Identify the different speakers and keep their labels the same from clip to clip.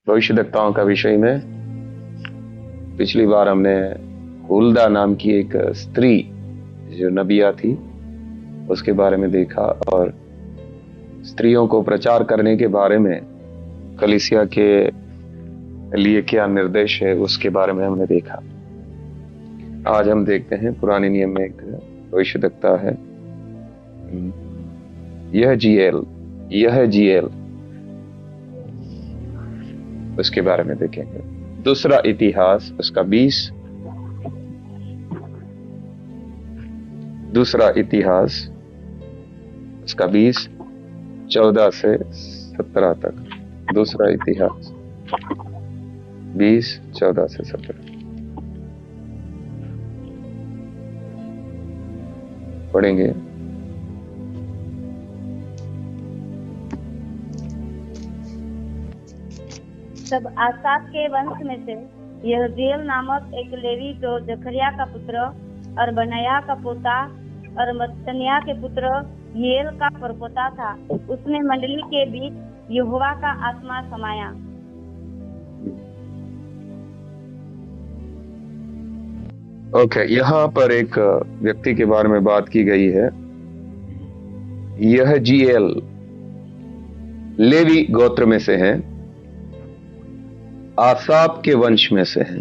Speaker 1: भविष्यद्वक्ताओं का विषय में पिछली बार हमने हुल्दा नाम की एक स्त्री जो नबिया थी उसके बारे में देखा और स्त्रियों को प्रचार करने के बारे में कलीसिया के लिए क्या निर्देश है उसके बारे में हमने देखा। आज हम देखते हैं पुराने नियम में एक भविष्यद्वक्ता है यहजीएल, उसके बारे में देखेंगे। दूसरा इतिहास उसका 20, दूसरा इतिहास उसका 20 14 से 17 तक। दूसरा इतिहास 20 14 से 17 पढ़ेंगे।
Speaker 2: तब आसाफ के वंश में से यहजीएल नामक एक लेवी जो जकरिया का पुत्र और बनाया का पोता और मत्तन्याह के पुत्र येल का परपोता था, उसमें मंडली के बीच यहोवा का आत्मा समाया।
Speaker 1: ओके, यहाँ पर एक व्यक्ति के बारे में बात की गई है। यहजीएल लेवी गोत्र में से है, आसाप के वंश में से है।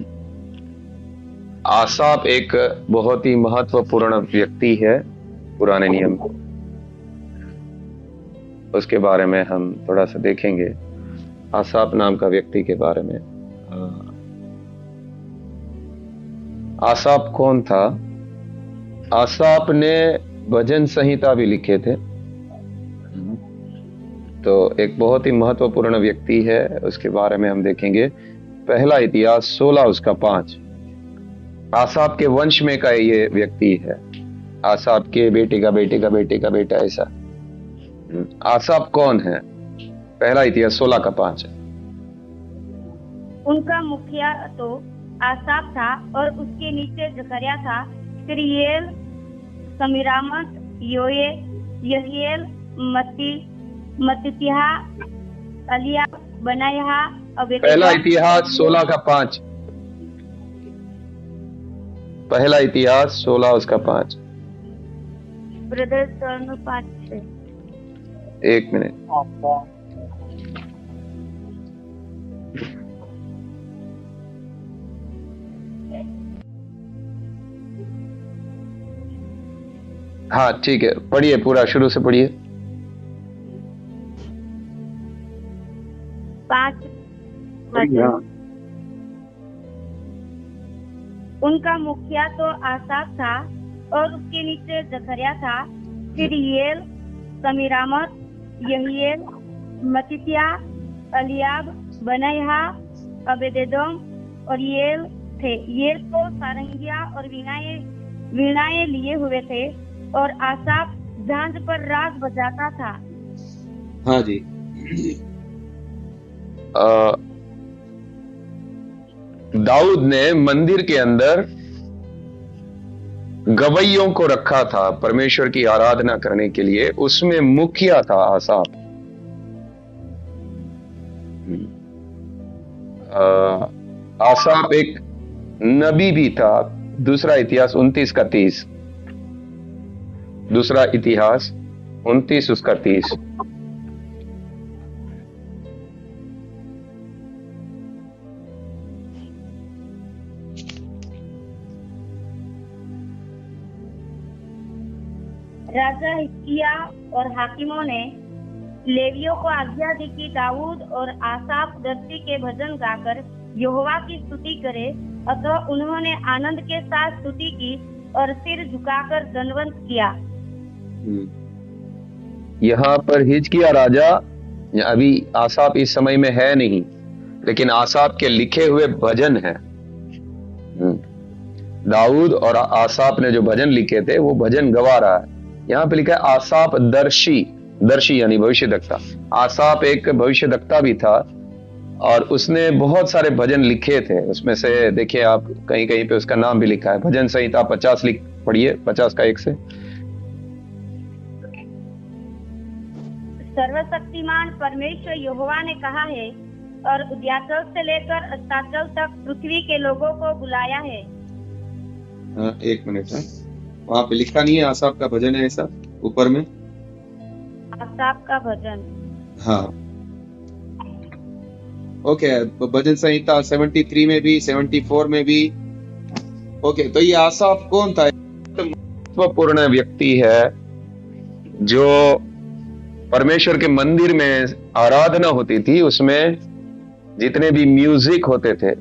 Speaker 1: आसाप एक बहुत ही महत्वपूर्ण व्यक्ति है पुराने नियम में, उसके बारे में हम थोड़ा सा देखेंगे। आसाप नाम का व्यक्ति के बारे में। आसाप कौन था? आसाप ने भजन संहिता भी लिखे थे, तो एक बहुत ही महत्वपूर्ण व्यक्ति है, उसके बारे में हम देखेंगे। पहला इतिहास 16 उसका 5। आसाप के वंश में का ये व्यक्ति है, आसाप के बेटे का बेटे का बेटे का बेटा, ऐसा। आसाप कौन है? पहला इतिहास 16 का 5 है।
Speaker 2: उनका मुखिया तो आसाफ था और उसके नीचे जकरिया था, फिर येल, समीरामत, योए, यहीएल, मत्तित्याह, अलिया, बनायाह, अबेदेदोम।
Speaker 1: पहला इतिहास 16 का 5। पहला इतिहास 16 उसका 5।
Speaker 2: ब्रदर 5 से
Speaker 1: 1 मिनट। हाँ ठीक है, पढ़िए, पूरा शुरू से पढ़िए।
Speaker 2: 5। उनका मुखिया तो आसाफ था और उसके नीचे जकरिया था, फिर येल, समीरामत, यहीएल, मत्तित्याह, अलियाब, बनायाह, अबेदेदोम और येल थे। येल को सारंगिया और वीणाएं लिए हुए थे और आसाफ झांझ पर राग बजाता था।
Speaker 3: हाँ जी।
Speaker 1: दाऊद ने मंदिर के अंदर गवैयों को रखा था परमेश्वर की आराधना करने के लिए, उसमें मुखिया था आसाफ। आसाफ एक नबी भी था। दूसरा इतिहास 29 का 30। दूसरा इतिहास 29 उसका 30।
Speaker 2: राजा हिजकिय्या और हाकिमों ने लेवियों को आज्ञा दी कि दाऊद और आसाफ दर्शी के भजन गाकर यहोवा की स्तुति करे। अतः उन्होंने आनंद के साथ स्तुति की और सिर झुकाकर दंडवत किया।
Speaker 1: यहाँ पर हिजकिय्या राजा, अभी आसाफ इस समय में है नहीं, लेकिन आसाफ के लिखे हुए भजन हैं। दाऊद और आसाफ ने जो भजन लिखे थे वो भजन गवा रहा है। यहाँ पे लिखा है आसाफ दर्शी यानी भविष्यद्वक्ता। आसाफ एक भविष्यद्वक्ता भी था और उसने बहुत सारे भजन लिखे थे। उसमें से देखिए आप कहीं कहीं पे उसका नाम भी लिखा है। भजन संहिता 50 पढ़िए, 50 का 1 से।
Speaker 2: सर्वशक्तिमान परमेश्वर यहोवा ने कहा है, और उदयाचल से लेकर अस्ताचल तक पृथ्वी के लोगों को बुलाया है।
Speaker 3: हाँ, एक मिनट है, वहां पे लिखा नहीं है आसाफ का भजन है ऐसा ऊपर में?
Speaker 2: आसाफ का भजन,
Speaker 3: हाँ, ओके। तो भजन संहिता 73 में भी, 74 में भी। ओके, तो ये आसाफ कौन था?
Speaker 1: महत्वपूर्ण व्यक्ति है जो परमेश्वर के मंदिर में आराधना होती थी, उसमें जितने भी म्यूजिक होते थे,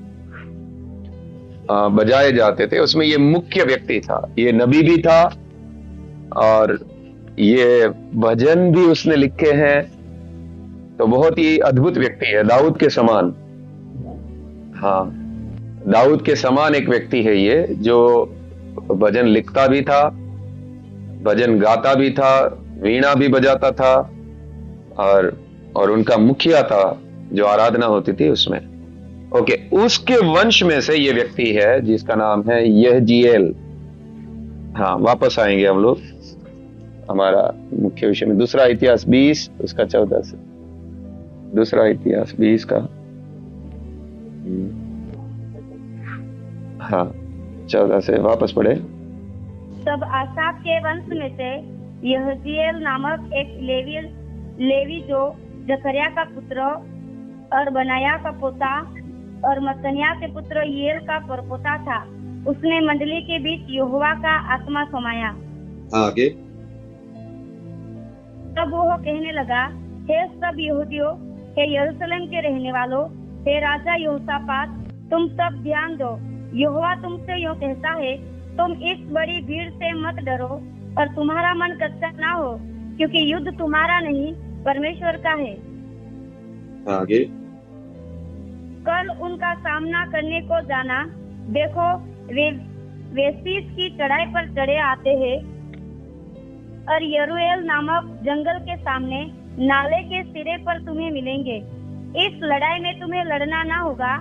Speaker 1: बजाए जाते थे, उसमें ये मुख्य व्यक्ति था। ये नबी भी था और ये भजन भी उसने लिखे हैं। तो बहुत ही अद्भुत व्यक्ति है, दाऊद के समान। हाँ, दाऊद के समान एक व्यक्ति है ये, जो भजन लिखता भी था, भजन गाता भी था, वीणा भी बजाता था और उनका मुखिया था जो आराधना होती थी उसमें। ओके, उसके वंश में से ये व्यक्ति है जिसका नाम है यहजीएल। हाँ, वापस आएंगे हम लोग हमारा मुख्य विषय में। दूसरा इतिहास 20 उसका 14 से, दूसरा इतिहास 20 का 14 से वापस पढ़े।
Speaker 2: तब आसाफ के वंश में से यहजीएल नामक एक लेवी जो जकरिया का पुत्र और बनाया का पोता और मत्तनिया के पुत्र येल का परपोता था, उसने मंडली के बीच यहोवा का आत्मा समाया।
Speaker 3: आगे।
Speaker 2: तब वो कहने लगा, हे सब यहूदियों, हे यरूशलेम के रहने वालों, हे राजा यहोशापात, तुम सब ध्यान दो। यहोवा तुमसे यूं कहता है, तुम इस बड़ी भीड़ से मत डरो और तुम्हारा मन कच्चा ना हो, क्योंकि युद्ध तुम्हारा नहीं परमेश्वर का है।
Speaker 3: आगे।
Speaker 2: कल उनका सामना करने को जाना, देखो वे शीश की चढ़ाई पर चढ़े आते हैं और यरूएल नामक जंगल के सामने नाले के सिरे पर तुम्हें मिलेंगे। इस लड़ाई में तुम्हें लड़ना ना होगा।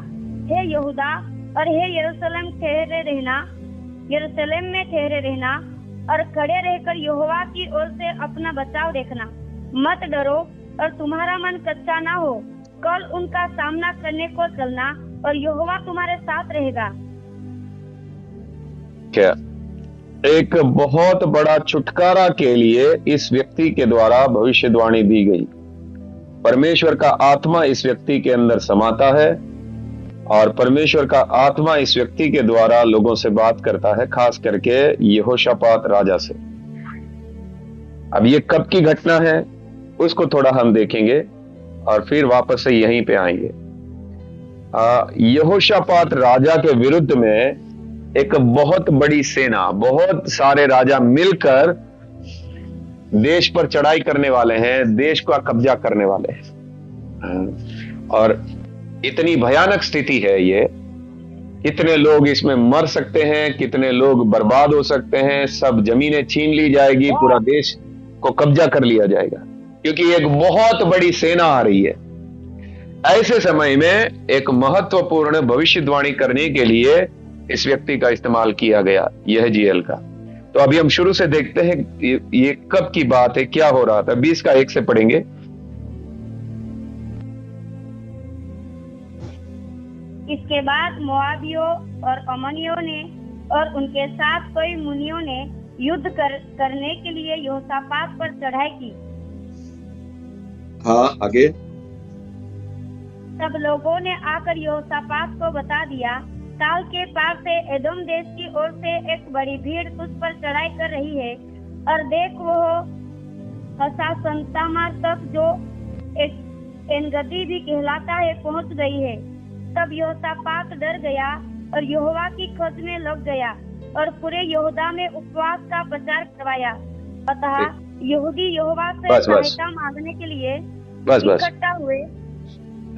Speaker 2: हे यहूदा और हे यरूशलेम में ठहरे रहना और खड़े रहकर यहोवा की ओर से अपना बचाव देखना। मत डरो और तुम्हारा मन कच्चा ना हो। कल उनका सामना करने को चलना और यहोवा तुम्हारे साथ रहेगा।
Speaker 1: क्या एक बहुत बड़ा छुटकारा के लिए इस व्यक्ति के द्वारा भविष्यवाणी दी गई। परमेश्वर का आत्मा इस व्यक्ति के अंदर समाता है और परमेश्वर का आत्मा इस व्यक्ति के द्वारा लोगों से बात करता है, खास करके यहोशापात राजा से। अब ये कब की घटना है उसको थोड़ा हम देखेंगे और फिर वापस से यहीं पे आएंगे। यहोशापात राजा के विरुद्ध में एक बहुत बड़ी सेना, बहुत सारे राजा मिलकर देश पर चढ़ाई करने वाले हैं, देश का कब्जा करने वाले हैं। और इतनी भयानक स्थिति है ये, कितने लोग इसमें मर सकते हैं, कितने लोग बर्बाद हो सकते हैं, सब जमीनें छीन ली जाएगी, पूरा देश को कब्जा कर लिया जाएगा, क्योंकि एक बहुत बड़ी सेना आ रही है। ऐसे समय में एक महत्वपूर्ण भविष्यवाणी करने के लिए इस व्यक्ति का इस्तेमाल किया गया, यहजीएल का। तो अभी हम शुरू से देखते हैं ये कब की बात है, क्या हो रहा था। 20 का 1 से पढ़ेंगे।
Speaker 2: इसके बाद मोआबियों और अमोनियों ने और उनके साथ कई मुनियों ने युद्ध करने के लिए यहोशापात पर चढ़ाई की।
Speaker 3: हाँ, आगे।
Speaker 2: सब लोगों ने आकर यहोशापात को बता दिया, ताल के पार से एदोम देश की ओर से एक बड़ी भीड़ तुझ पर चढ़ाई कर रही है, और देख वो हसासंतामार तक, जो एक एनगदी भी कहलाता है, पहुंच गई है। तब यहोशापात डर गया और यहोवा की खोज में लग गया और पूरे यहूदा में उपवास का प्रचार करवाया। अतः यहूदी यहोवा से सहायता मांगने के लिए इकट्ठा हुए।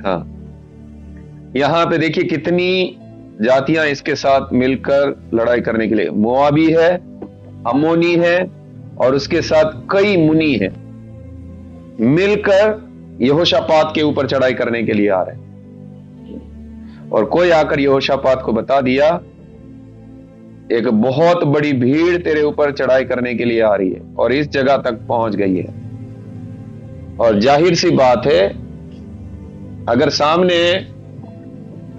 Speaker 1: हाँ, यहाँ पे देखिए कितनी जातियां इसके साथ मिलकर लड़ाई करने के लिए। मोआबी है, अमोनी है और उसके साथ कई मुनि हैं, मिलकर यहोशापात के ऊपर चढ़ाई करने के लिए आ रहे हैं। और कोई आकर यहोशापात को बता दिया, एक बहुत बड़ी भीड़ तेरे ऊपर चढ़ाई करने के लिए आ रही है और इस जगह तक पहुंच गई है। और जाहिर सी बात है अगर सामने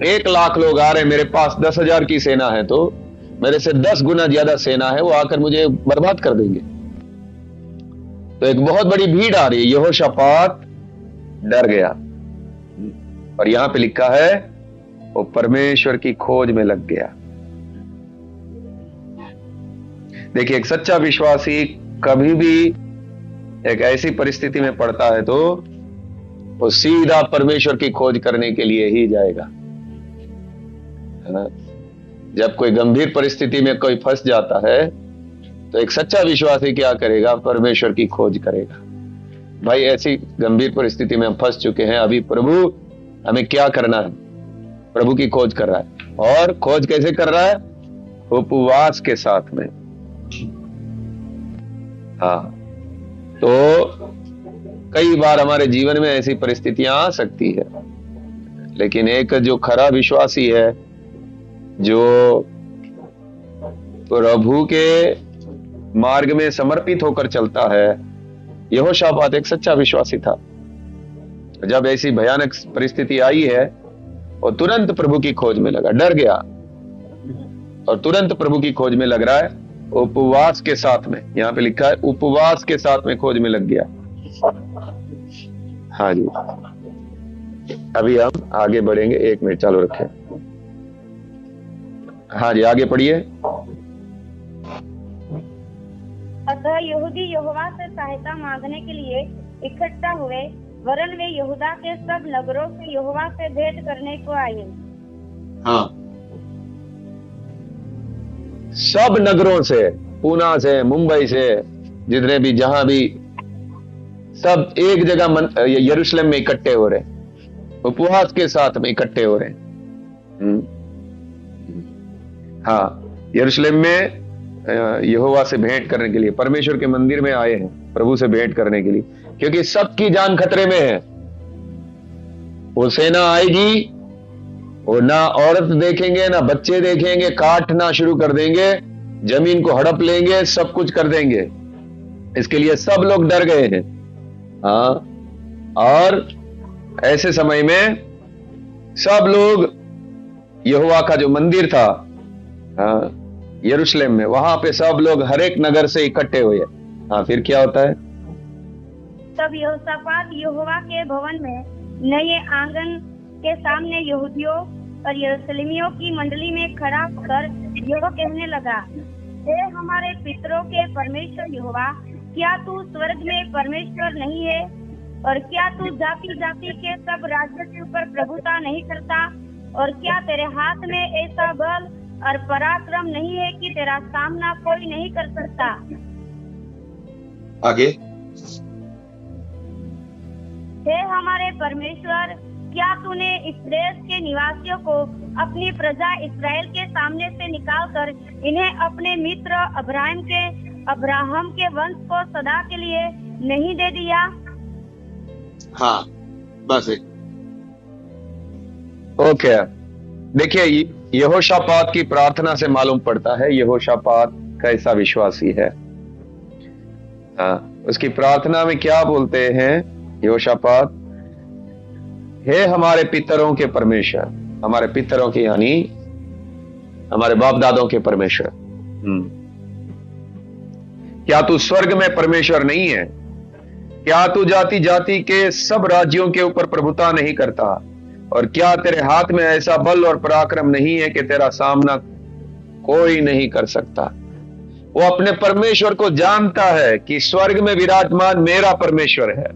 Speaker 1: 1,00,000 लोग आ रहे हैं, मेरे पास 10,000 की सेना है, तो मेरे से 10 गुना ज्यादा सेना है, वो आकर मुझे बर्बाद कर देंगे। तो एक बहुत बड़ी भीड़ आ रही है। यहोशापात डर गया, और यहां पे लिखा है वो परमेश्वर की खोज में लग गया। देखिए, एक सच्चा विश्वासी कभी भी एक ऐसी परिस्थिति में पड़ता है तो वो सीधा परमेश्वर की खोज करने के लिए ही जाएगा, है ना। जब कोई गंभीर परिस्थिति में कोई फंस जाता है तो एक सच्चा विश्वासी क्या करेगा? परमेश्वर की खोज करेगा। भाई, ऐसी गंभीर परिस्थिति में हम फंस चुके हैं, अभी प्रभु हमें क्या करना है? प्रभु की खोज कर रहा है। और खोज कैसे कर रहा है? उपवास के साथ में। हाँ, तो कई बार हमारे जीवन में ऐसी परिस्थितियां आ सकती है, लेकिन एक जो खरा विश्वासी है, जो प्रभु के मार्ग में समर्पित होकर चलता है, यहोशापात एक सच्चा विश्वासी था। जब ऐसी भयानक परिस्थिति आई है, वो तुरंत प्रभु की खोज में लगा, डर गया और तुरंत प्रभु की खोज में लग रहा है, उपवास के साथ में। यहां पे लिखा है उपवास के साथ में खोज में लग गया। हाँ जी, अभी हम आगे बढ़ेंगे, 1 मिनट चालू रखें। हाँ जी, आगे पढ़िए।
Speaker 2: अतः यहूदी यहोवा से सहायता मांगने के लिए इकट्ठा हुए, वरन वे यहूदा के सब नगरों से यहोवा से भेंट करने को आए।
Speaker 3: हाँ,
Speaker 1: सब नगरों से, पूना से, मुंबई से, जितने भी, जहां भी, सब एक जगह यरूशलेम में इकट्ठे हो रहे, उपवास के साथ में इकट्ठे हो रहे। हाँ, यरूशलेम में यहोवा से भेंट करने के लिए, परमेश्वर के मंदिर में आए हैं प्रभु से भेंट करने के लिए, क्योंकि सबकी जान खतरे में है। वो सेना आएगी, वो ना औरत देखेंगे, ना बच्चे देखेंगे, काटना शुरू कर देंगे, जमीन को हड़प लेंगे, सब कुछ कर देंगे। इसके लिए सब लोग डर गए हैं। हाँ, और ऐसे समय में सब लोग यहोवा का जो मंदिर था, हाँ, यरूशलेम में, वहां पे सब लोग हर एक नगर से इकट्ठे हुए। हाँ, फिर क्या होता है?
Speaker 2: तब यहोशापात यहोवा के भवन में नए आंगन के सामने यहूदियों और यरूशलेमियों की मंडली में खड़ा होकर यह कहने लगा, हे हमारे पितरों के परमेश्वर यहोवा, क्या तू स्वर्ग में परमेश्वर नहीं है? और क्या तू जाति जाति के सब राज्य के ऊपर प्रभुता नहीं करता? और क्या तेरे हाथ में ऐसा बल और पराक्रम नहीं है कि तेरा सामना कोई नहीं कर सकता?
Speaker 3: आगे।
Speaker 2: हे हमारे परमेश्वर, क्या तूने इस देश के निवासियों को अपनी प्रजा इस्राएल के सामने से निकालकर इन्हें अपने मित्र अब्राहम के वंश को सदा के लिए नहीं दे दिया?
Speaker 3: हाँ, बस एक।
Speaker 1: ओके, देखिए, यहोशापात की प्रार्थना से मालूम पड़ता है यहोशापात कैसा विश्वासी है। हाँ, उसकी प्रार्थना में क्या बोलते हैं यहोशापात? हे हमारे पितरों के परमेश्वर, हमारे पितरों के यानी हमारे बाप दादों के परमेश्वर, क्या तू स्वर्ग में परमेश्वर नहीं है? क्या तू जाति जाति के सब राज्यों के ऊपर प्रभुता नहीं करता? और क्या तेरे हाथ में ऐसा बल और पराक्रम नहीं है कि तेरा सामना कोई नहीं कर सकता? वो अपने परमेश्वर को जानता है कि स्वर्ग में विराजमान मेरा परमेश्वर है।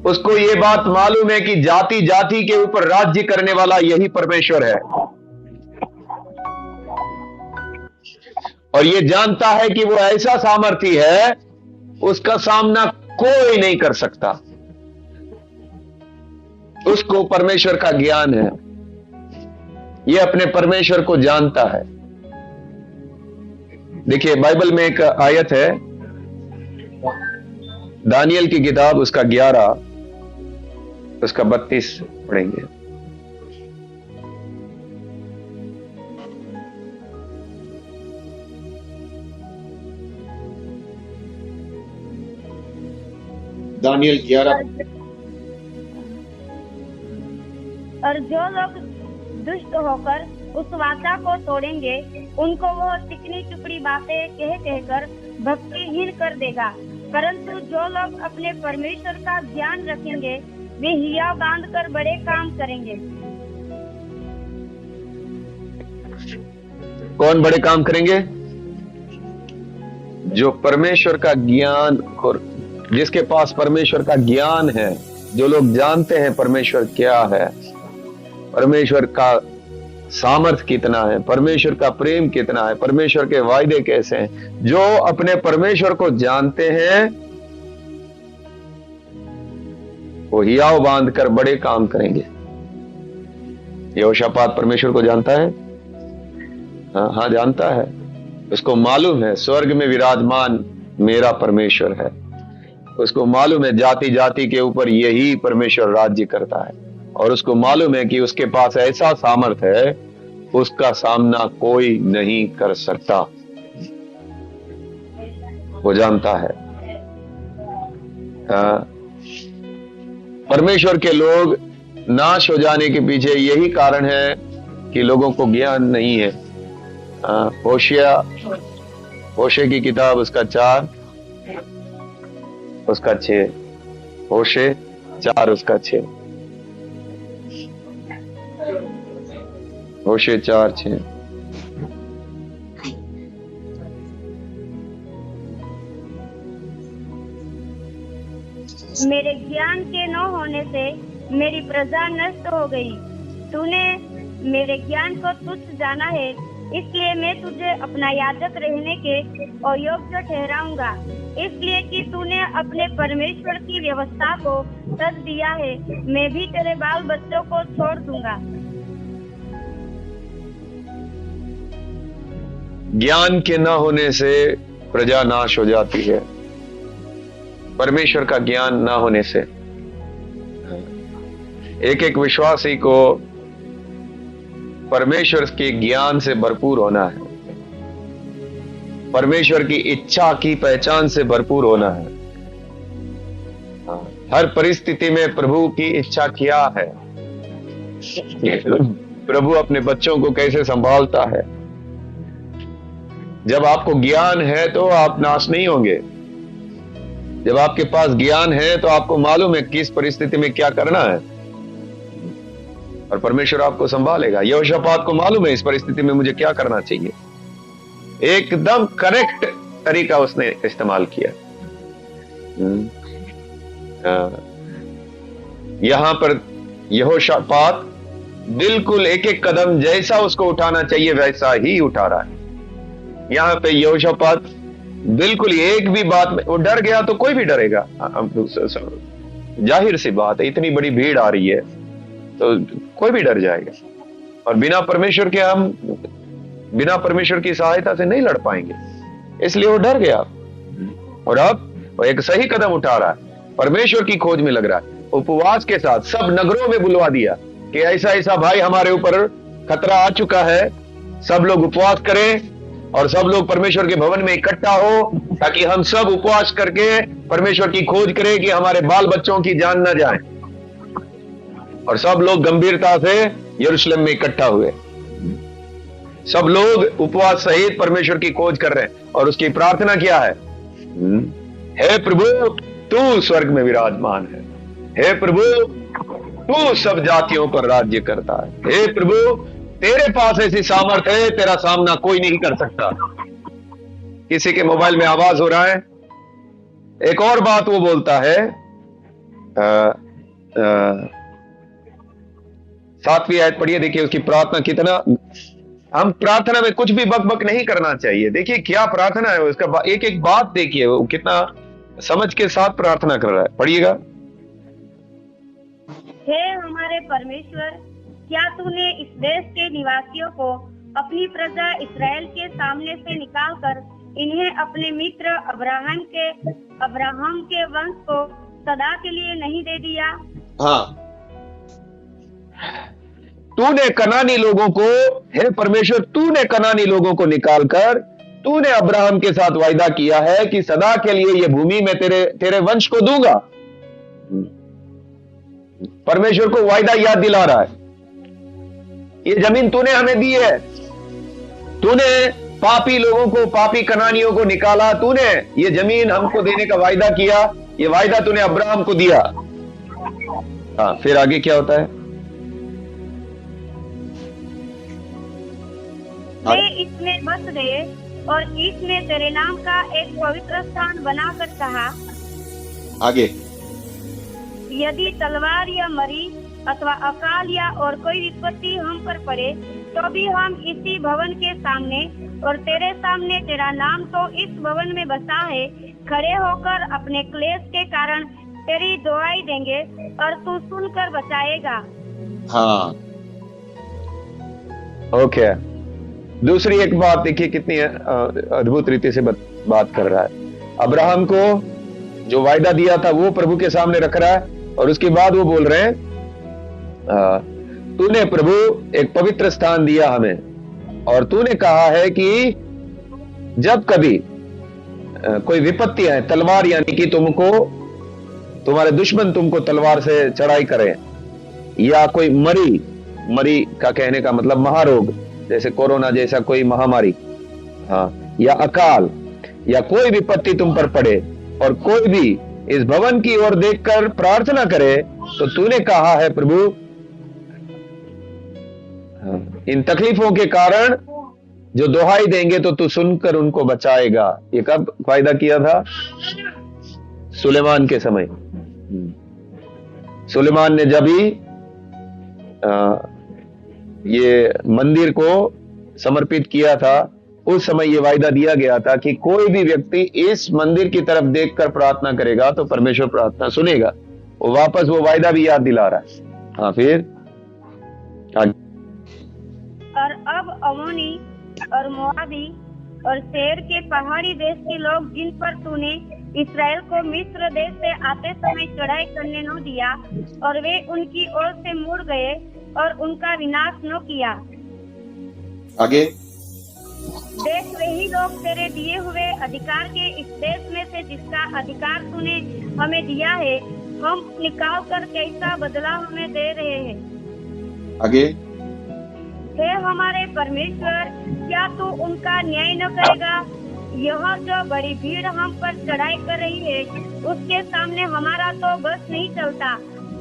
Speaker 1: उसको ये बात मालूम है कि जाति जाति के ऊपर राज्य करने वाला यही परमेश्वर है, और ये जानता है कि वो ऐसा सामर्थी है, उसका सामना कोई नहीं कर सकता। उसको परमेश्वर का ज्ञान है, ये अपने परमेश्वर को जानता है। देखिए, बाइबल में एक आयत है, दानियल की किताब, उसका 11, उसका 32 पढ़ेंगे।
Speaker 3: दानियल 11,
Speaker 2: और जो लोग दुष्ट होकर उस वाचा को तोड़ेंगे उनको वह चिकनी चुपड़ी बातें कह कहकर भक्तिहीन कर देगा। परंतु जो लोग अपने परमेश्वर का ध्यान रखेंगे वे हिया बांध कर बड़े काम करेंगे।
Speaker 1: कौन बड़े काम करेंगे? जो परमेश्वर का ज्ञान और जिसके पास परमेश्वर का ज्ञान है, जो लोग जानते हैं परमेश्वर क्या है, परमेश्वर का सामर्थ कितना है, परमेश्वर का प्रेम कितना है, परमेश्वर के वायदे कैसे हैं, जो अपने परमेश्वर को जानते हैं वो हियाव बांध कर बड़े काम करेंगे। यहोशापात परमेश्वर को जानता है? हाँ जानता है। उसको मालूम है स्वर्ग में विराजमान मेरा परमेश्वर है। उसको मालूम है जाति जाति के ऊपर यही परमेश्वर राज्य करता है, और उसको मालूम है कि उसके पास ऐसा सामर्थ है उसका सामना कोई नहीं कर सकता। वो जानता है। परमेश्वर के लोग नाश हो जाने के पीछे यही कारण है कि लोगों को ज्ञान नहीं है। होशे की किताब उसका 4 उसका 6, होशे 4 उसका 6, होशे 4:6।
Speaker 2: मेरे ज्ञान के न होने से मेरी प्रजा नष्ट हो गई। तूने मेरे ज्ञान को तुच्छ जाना है, इसलिए मैं तुझे अपना याजक रहने के अयोग्य ठहराऊंगा। इसलिए कि तूने अपने परमेश्वर की व्यवस्था को तज दिया है, मैं भी तेरे बाल बच्चों को छोड़ दूंगा।
Speaker 1: ज्ञान के न होने से प्रजा नाश हो जाती है। परमेश्वर का ज्ञान ना होने से एक विश्वासी को परमेश्वर के ज्ञान से भरपूर होना है, परमेश्वर की इच्छा की पहचान से भरपूर होना है। हर परिस्थिति में प्रभु की इच्छा क्या है, प्रभु अपने बच्चों को कैसे संभालता है। जब आपको ज्ञान है तो आप नाश नहीं होंगे। जब आपके पास ज्ञान है तो आपको मालूम है किस परिस्थिति में क्या करना है, और परमेश्वर आपको संभालेगा। यहोशापात को मालूम है इस परिस्थिति में मुझे क्या करना चाहिए। एकदम करेक्ट तरीका उसने इस्तेमाल किया। यहां पर यहोशापात बिल्कुल एक कदम जैसा उसको उठाना चाहिए वैसा ही उठा रहा है। यहां पे यहोशापात बिल्कुल एक भी बात में, वो डर गया तो कोई भी डरेगा। जाहिर सी बात है, इतनी बड़ी भीड़ आ रही है तो कोई भी डर जाएगा, और बिना परमेश्वर की सहायता से नहीं लड़ पाएंगे, इसलिए वो डर गया। और अब वो एक सही कदम उठा रहा है, परमेश्वर की खोज में लग रहा है। उपवास के साथ सब नगरों में बुलवा दिया कि ऐसा ऐसा भाई हमारे ऊपर खतरा आ चुका है, सब लोग उपवास करें और सब लोग परमेश्वर के भवन में इकट्ठा हो, ताकि हम सब उपवास करके परमेश्वर की खोज करें कि हमारे बाल बच्चों की जान न जाए। और सब लोग गंभीरता से यरूशलेम में इकट्ठा हुए। सब लोग उपवास सहित परमेश्वर की खोज कर रहे हैं, और उसकी प्रार्थना क्या है? हे प्रभु तू स्वर्ग में विराजमान है, हे प्रभु तू सब जातियों पर राज्य करता है, हे प्रभु तेरे पास ऐसी सामर्थ्य है तेरा सामना कोई नहीं कर सकता। किसी के मोबाइल में आवाज हो रहा है। एक और बात वो बोलता है, 7वीं आयत पढ़िए, देखिए उसकी प्रार्थना कितना। हम प्रार्थना में कुछ भी बकबक नहीं करना चाहिए। देखिए क्या प्रार्थना है उसका, एक एक बात देखिए वो कितना समझ के साथ प्रार्थना कर रहा है। पढ़िएगा।
Speaker 2: हे हमारे परमेश्वर, क्या तूने इस देश के निवासियों को अपनी प्रजा इस्राएल के सामने से निकालकर इन्हें अपने मित्र अब्राहम के वंश को सदा के लिए नहीं दे दिया?
Speaker 3: हाँ,
Speaker 1: तूने कनानी लोगों को, हे परमेश्वर तूने कनानी लोगों को निकालकर तूने अब्राहम के साथ वायदा किया है कि सदा के लिए यह भूमि मैं तेरे वंश को दूंगा। परमेश्वर को वायदा याद दिला रहा है। ये जमीन तूने हमें दी है, तूने पापी लोगों को, पापी कनानियों को निकाला, तूने ये जमीन हमको देने का वायदा किया, ये वायदा तूने अब्राहम को दिया। हाँ, फिर आगे क्या होता है?
Speaker 2: वे इसमें बस गए और इसने तेरे नाम का एक पवित्र स्थान बनाकर कहा,
Speaker 3: आगे।
Speaker 2: यदि तलवार या मरी अथवा अकाल या और कोई विपत्ति हम पर पड़े तो भी हम इसी भवन के सामने और तेरे सामने, तेरा नाम तो इस भवन में बसा है, खड़े होकर अपने क्लेश के कारण तेरी दुआई देंगे और तू सुनकर बचाएगा।
Speaker 3: हाँ,
Speaker 1: ओके। दूसरी एक बात देखिए कितनी अद्भुत रीति से बात कर रहा है। अब्राहम को जो वायदा दिया था वो प्रभु के सामने रख रहा है और उसके बाद वो बोल रहे हैं तूने प्रभु एक पवित्र स्थान दिया हमें और तूने कहा है कि जब कभी कोई विपत्ति है, तलवार यानी कि तुमको, तुम्हारे दुश्मन तुमको तलवार से चढ़ाई करें, या कोई मरी का कहने का मतलब महारोग, जैसे कोरोना जैसा कोई महामारी, हाँ, या अकाल या कोई विपत्ति तुम पर पड़े और कोई भी इस भवन की ओर देखकर प्रार्थना करे, तो तूने कहा है प्रभु इन तकलीफों के कारण जो दुहाई देंगे तो तू सुनकर उनको बचाएगा। ये कब वायदा किया था? सुलेमान के समय। सुलेमान ने जब ही ये मंदिर को समर्पित किया था, उस समय ये वायदा दिया गया था कि कोई भी व्यक्ति इस मंदिर की तरफ देखकर प्रार्थना करेगा तो परमेश्वर प्रार्थना सुनेगा। वो वापस वो वायदा भी याद दिला रहा है। हाँ, फिर
Speaker 2: और अब अमोनी और मोआबी और सेर के पहाड़ी देश के लोग जिन पर तूने इस्राएल को मिस्र देश से आते समय चढ़ाई करने न दिया और वे उनकी ओर से मुड़ गए और उनका विनाश न किया।
Speaker 3: आगे।
Speaker 2: देख वही लोग तेरे दिए हुए अधिकार के इस देश में से जिसका अधिकार तूने हमें दिया है, हम निकाल कर कैसा बदला हमें दे रहे हैं।
Speaker 3: आगे।
Speaker 2: हे हमारे परमेश्वर, क्या तू उनका न्याय न करेगा? यह जो बड़ी भीड़ हम पर चढ़ाई कर रही है, उसके सामने हमारा तो बस नहीं चलता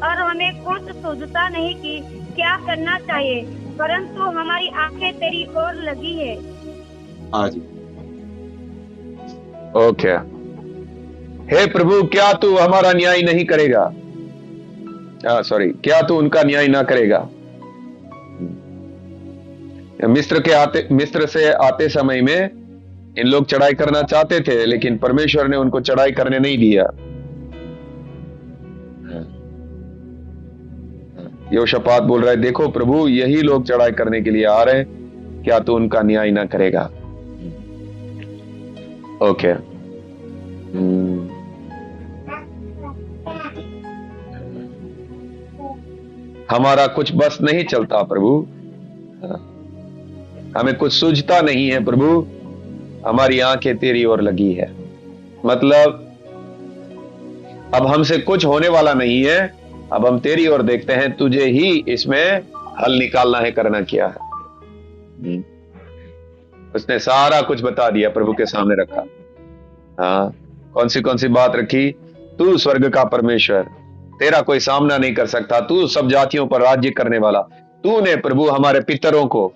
Speaker 2: और हमें कुछ सूझता नहीं कि क्या करना चाहिए, परंतु हमारी आंखें तेरी ओर लगी है।
Speaker 3: हाँ जी।
Speaker 1: ओके। हे प्रभु, क्या तू हमारा न्याय नहीं करेगा? क्या तू उनका न्याय ना करेगा? मिस्र से आते समय में इन लोग चढ़ाई करना चाहते थे, लेकिन परमेश्वर ने उनको चढ़ाई करने नहीं दिया। यहोशापात बोल रहा है, देखो प्रभु, यही लोग चढ़ाई करने के लिए आ रहे हैं, क्या तू उनका न्याय ना करेगा? ओके। हमारा कुछ बस नहीं चलता प्रभु, हमें कुछ सूझता नहीं है प्रभु, हमारी आंखें तेरी ओर लगी है। मतलब अब हमसे कुछ होने वाला नहीं है, अब हम तेरी ओर देखते हैं, तुझे ही इसमें हल निकालना है, करना क्या है। उसने सारा कुछ बता दिया, प्रभु के सामने रखा। हाँ, कौन सी बात रखी? तू स्वर्ग का परमेश्वर, तेरा कोई सामना नहीं कर सकता, तू सब जातियों पर राज्य करने वाला। तूने प्रभु हमारे पितरों को,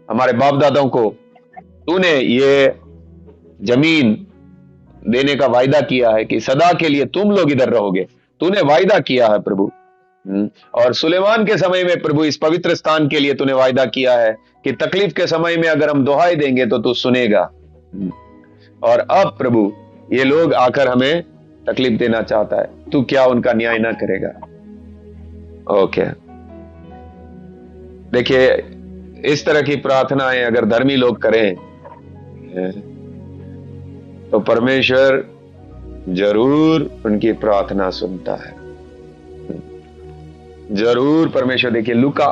Speaker 1: हमारे बाप दादाओं को तूने ये जमीन देने का वायदा किया है कि सदा के लिए तुम लोग इधर रहोगे, तूने वायदा किया है प्रभु। और सुलेमान के समय में प्रभु इस पवित्र स्थान के लिए तूने वायदा किया है कि तकलीफ के समय में अगर हम दुहाई देंगे तो तू सुनेगा। और अब प्रभु ये लोग आकर हमें तकलीफ देना चाहता है, तू क्या उनका न्याय ना करेगा? ओके। देखिए, इस तरह की प्रार्थनाएं अगर धर्मी लोग करें तो परमेश्वर जरूर उनकी प्रार्थना सुनता है, जरूर परमेश्वर। देखिए लूका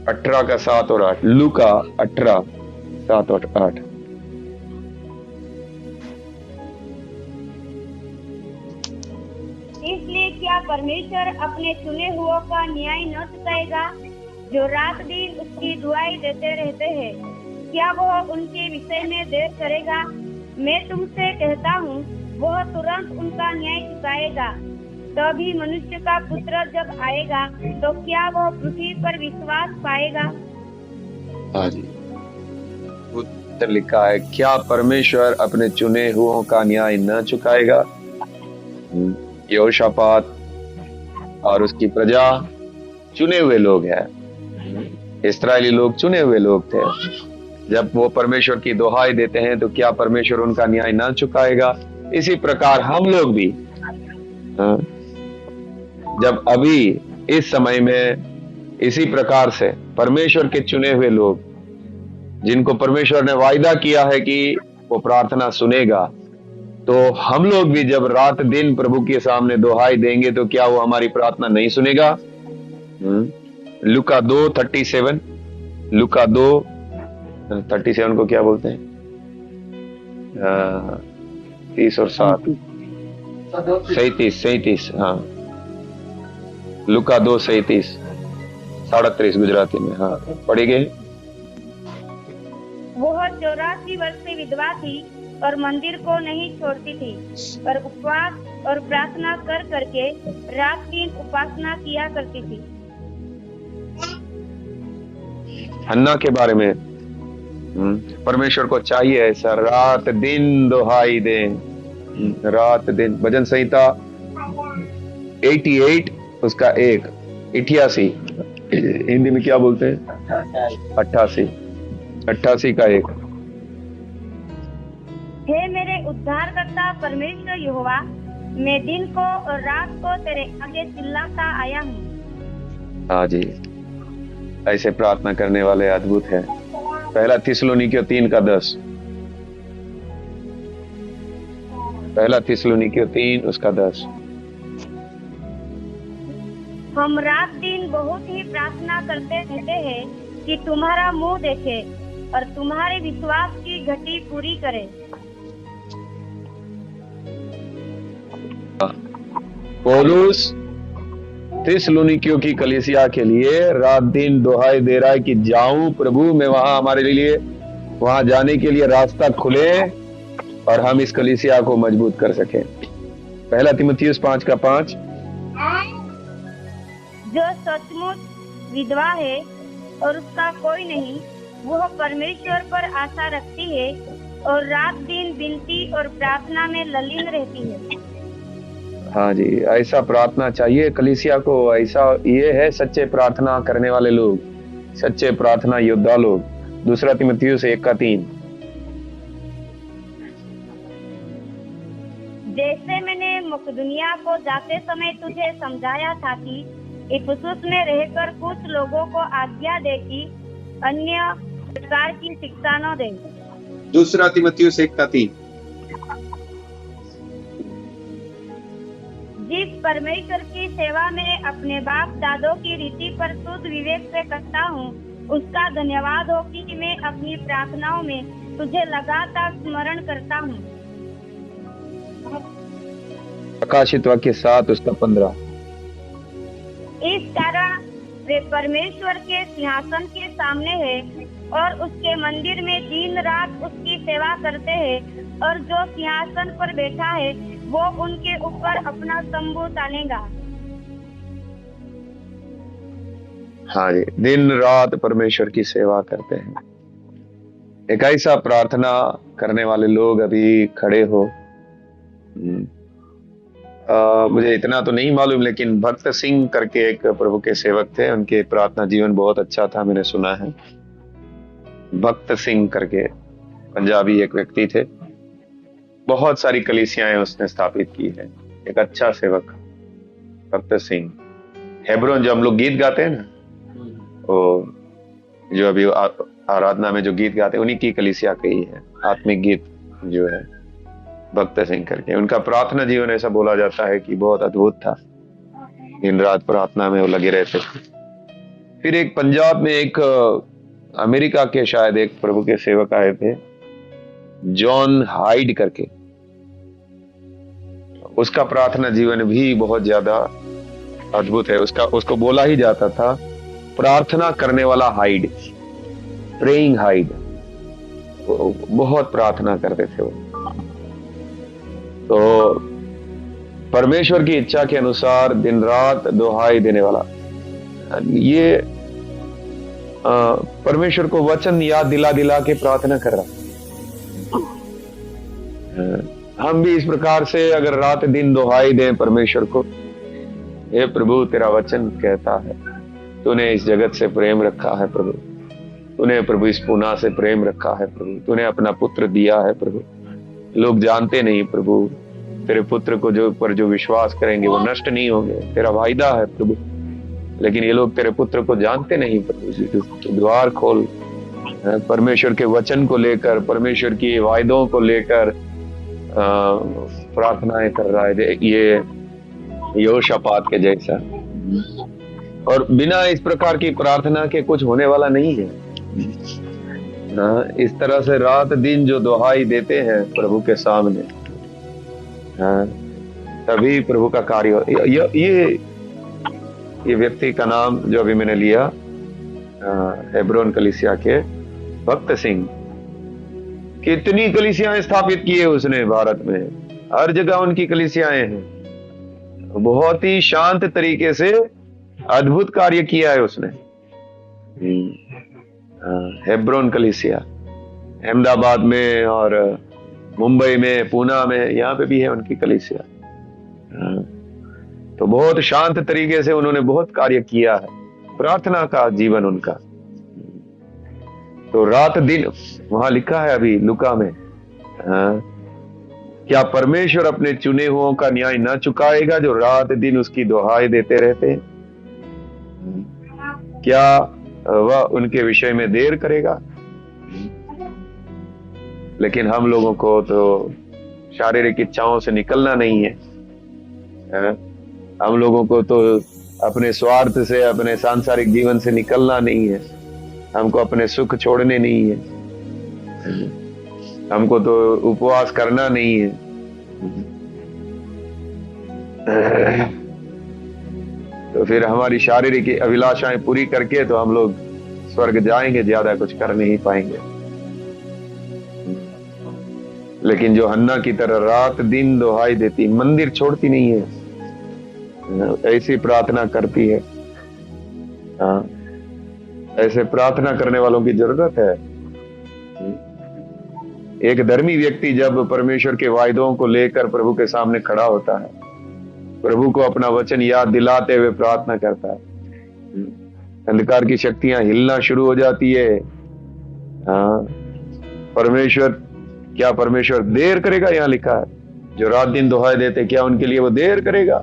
Speaker 1: 18 का 7 और 8, लूका 18 7 और 8।
Speaker 2: इसलिए क्या परमेश्वर अपने चुने हुओं का न्याय न चुकाएगा जो रात दिन उसकी दुआई देते रहते हैं? क्या वह उनके विषय में देर करेगा? मैं तुमसे कहता हूँ वह तुरंत उनका न्याय चुकाएगा। तभी मनुष्य का पुत्र जब आएगा तो क्या वह पृथ्वी पर विश्वास पाएगा?
Speaker 1: हाँ जी, उत्तर लिखा है, क्या परमेश्वर अपने चुने हुओं का न्याय न चुकाएगा? यहोशापात और उसकी प्रजा चुने हुए लोग हैं। इस्राएली लोग चुने हुए लोग थे। जब वो परमेश्वर की दुहाई देते हैं तो क्या परमेश्वर उनका न्याय न चुकाएगा? इसी प्रकार हम लोग भी जब अभी इस समय में इसी प्रकार से परमेश्वर के चुने हुए लोग जिनको परमेश्वर ने वायदा किया है कि वो प्रार्थना सुनेगा, तो हम लोग भी जब रात दिन प्रभु के सामने दुहाई देंगे तो क्या वो हमारी प्रार्थना नहीं सुनेगा? लूका 2:37, लूका 2:37 को क्या बोलते हैं? 30 और 7, 37, हाँ, लूका 2:37, 37 गुजराती में, हाँ, पढ़ी गई।
Speaker 2: वह 84 वर्ष से विधवा थी और मंदिर को नहीं छोड़ती थी, पर उपवास और प्रार्थना कर करके रात दिन उपासना किया करती थी।
Speaker 1: हन्ना के बारे में परमेश्वर को चाहिए ऐसा रात दिन दुहाई दे, रात दिन। भजन संहिता 88 उसका 1, 88, हिंदी में क्या बोलते हैं? 88 का 1।
Speaker 2: हे मेरे उद्धारकर्ता परमेश्वर यहोवा, मैं दिन को और रात को तेरे आगे चिल्लाता आया हूँ।
Speaker 1: हाँ जी, ऐसे प्रार्थना करने वाले अद्भुत है। पहला थिस्सलुनीकियों 3 का 10, पहला थिस्सलुनीकियों 3 उसका 10।
Speaker 2: हम रात दिन बहुत ही प्रार्थना करते रहते हैं कि तुम्हारा मुंह देखे और तुम्हारे विश्वास की घटी पूरी करे।
Speaker 1: पौलुस थिस्सलुनीकियों की कलीसिया के लिए रात दिन दुहाई दे रहा है कि जाऊं प्रभु, मैं वहां हमारे लिए वहां जाने के लिए रास्ता खुले और हम इस कलीसिया को मजबूत कर सकें। पहला तीमुथियुस 5 का 5।
Speaker 2: जो सचमुच विधवा है और उसका कोई नहीं, वह परमेश्वर पर आशा रखती है और रात दिन विनती और प्रार्थना में ललीन रहती है।
Speaker 1: हाँ जी, ऐसा प्रार्थना चाहिए कलीसिया को। ऐसा ये है सच्चे प्रार्थना करने वाले लोग, सच्चे प्रार्थना योद्धा लोग। दूसरा तीमुथियुस 1 का 3।
Speaker 2: जैसे मैंने मकदुनिया को जाते समय तुझे समझाया था कि इफिसुस में रहकर कुछ लोगों को आज्ञा दे कि अन्य प्रकार की शिक्षा न दे।
Speaker 3: दूसरा तीमुथियुस 1 का 3।
Speaker 2: जिस परमेश्वर की सेवा में अपने बाप दादों की रीति पर शुद्ध विवेक से करता हूँ, उसका धन्यवाद हो कि मैं अपनी प्रार्थनाओं में तुझे लगातार स्मरण करता हूँ।
Speaker 1: प्रकाशित वाक्य 7 उसका 15।
Speaker 2: इस कारण वे परमेश्वर के सिंहासन के सामने हैं और उसके मंदिर में दिन रात उसकी सेवा करते हैं, और जो सिंहासन पर बैठा है वो उनके ऊपर अपना तंबू तानेगा।
Speaker 1: हाँ जी, दिन रात परमेश्वर की सेवा करते हैं। एक ऐसा प्रार्थना करने वाले लोग अभी खड़े हो। मुझे इतना तो नहीं मालूम, लेकिन भक्त सिंह करके एक प्रभु के सेवक थे, उनके प्रार्थना जीवन बहुत अच्छा था, मैंने सुना है। भक्त सिंह करके पंजाबी एक व्यक्ति थे, बहुत सारी कलीसियाएं उसने स्थापित की है। एक अच्छा सेवक भक्त सिंह। हेब्रोन जो हम लोग गीत गाते हैं ना, वो जो अभी आराधना में जो गीत गाते हैं, उन्हीं की कलीसिया कही है। आत्मिक गीत जो है भक्त सिंह करके, उनका प्रार्थना जीवन ऐसा बोला जाता है कि बहुत अद्भुत था। दिन रात प्रार्थना में वो लगे रहते थे। फिर एक पंजाब में एक अमेरिका के शायद एक प्रभु के सेवक आए थे, जॉन हाइड करके। उसका प्रार्थना जीवन भी बहुत ज्यादा अद्भुत है। उसको बोला ही जाता था प्रार्थना करने वाला हाइड, प्रेइंग हाइड। बहुत प्रार्थना करते थे वो। तो परमेश्वर की इच्छा के अनुसार दिन रात दुहाई देने वाला, ये परमेश्वर को वचन याद दिला दिला के प्रार्थना कर रहा। हम भी इस प्रकार से अगर रात दिन दुहाई दें परमेश्वर को, हे प्रभु तेरा वचन कहता है तूने इस जगत से प्रेम रखा है प्रभु, तूने प्रभु इस पुना से प्रेम रखा है प्रभु, तूने अपना पुत्र दिया है प्रभु। लोग जानते नहीं प्रभु, तेरे पुत्र को जो विश्वास करेंगे वो नष्ट नहीं होंगे, तेरा वायदा है प्रभु। लेकिन ये लोग तेरे पुत्र को जानते नहीं प्रभु। द्वार खोल, परमेश्वर के वचन को लेकर, परमेश्वर की वायदों को लेकर प्रार्थनाएं कर रहा है, ये यहोशापात के जैसा। और बिना इस प्रकार की प्रार्थना के कुछ होने वाला नहीं है। इस तरह से रात दिन जो दुहाई देते हैं प्रभु के सामने, तभी प्रभु का कार्य। ये व्यक्ति का नाम जो अभी मैंने लिया, हेब्रोन कलीसिया के भक्त सिंह, कितनी कलीसियाएं स्थापित की है उसने भारत में, हर जगह उनकी कलीसियाएं हैं। बहुत ही शांत तरीके से अद्भुत कार्य किया है उसने। हेब्रोन कलीसिया अहमदाबाद में और मुंबई में, पूना में, यहाँ पे भी है उनकी कलीसिया। तो बहुत शांत तरीके से उन्होंने बहुत कार्य किया है, प्रार्थना का जीवन उनका। तो रात दिन वहां लिखा है अभी लुका में, क्या परमेश्वर अपने चुने हुओं का न्याय न चुकाएगा जो रात दिन उसकी दुहाई देते रहते हैं? क्या वह उनके विषय में देर करेगा? लेकिन हम लोगों को तो शारीरिक इच्छाओं से निकलना नहीं है। हम लोगों को तो अपने स्वार्थ से, अपने सांसारिक जीवन से निकलना नहीं है। हमको अपने सुख छोड़ने नहीं है। हमको तो उपवास करना नहीं है। तो फिर हमारी शारीरिक अभिलाषाएं पूरी करके तो हम लोग स्वर्ग जाएंगे, ज्यादा कुछ कर नहीं पाएंगे। लेकिन जो हन्ना की तरह रात दिन दुहाई देती, मंदिर छोड़ती नहीं है, ऐसी प्रार्थना करती है। ऐसे प्रार्थना करने वालों की जरूरत है। एक धर्मी व्यक्ति जब परमेश्वर के वायदों को लेकर प्रभु के सामने खड़ा होता है, प्रभु को अपना वचन याद दिलाते हुए प्रार्थना करता है, अंधकार की शक्तियां हिलना शुरू हो जाती है। क्या परमेश्वर देर करेगा? यहाँ लिखा है जो रात दिन दुहाई देते, क्या उनके लिए वो देर करेगा?